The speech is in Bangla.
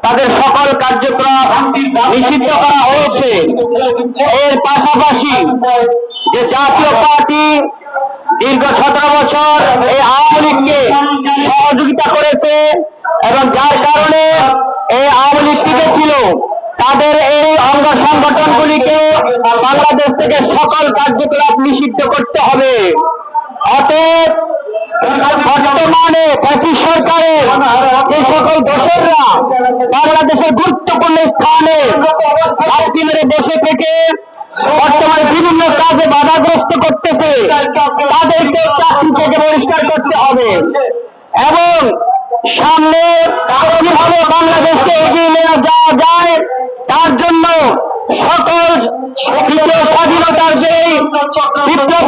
তাদের সকল কার্যক্রম নিষিদ্ধ করা হয়েছে। এর পাশাপাশি যে জাতীয় পার্টি দীর্ঘ 17 বছর এই আওয়ামী লীগকে সহযোগিতা করেছে এবং যার কারণে এই আওয়ামী লীগ টিকে ছিল, তাদের এই অঙ্গ সংগঠনগুলিকে বাংলাদেশ থেকে সকল কার্যকলাপ নিষিদ্ধ করতে হবে। অতএব বর্তমানে ফ্যাসিস্ট সরকারের যে সকল দোসররা বাংলাদেশের গুরুত্বপূর্ণ স্থানে ঘাপটি মেরে বসে থেকে বর্তমানে বিভিন্ন কাজে বাধাগ্রস্ত করতেছে, তাদেরকে চাকরি থেকে বহিষ্কার করতে হবে এবং সামনে কিভাবে বাংলাদেশকে এগিয়ে নিয়ে যাওয়া যায় তার জন্য সকল তৃতীয় স্বাধীনতার যে বিপ্লব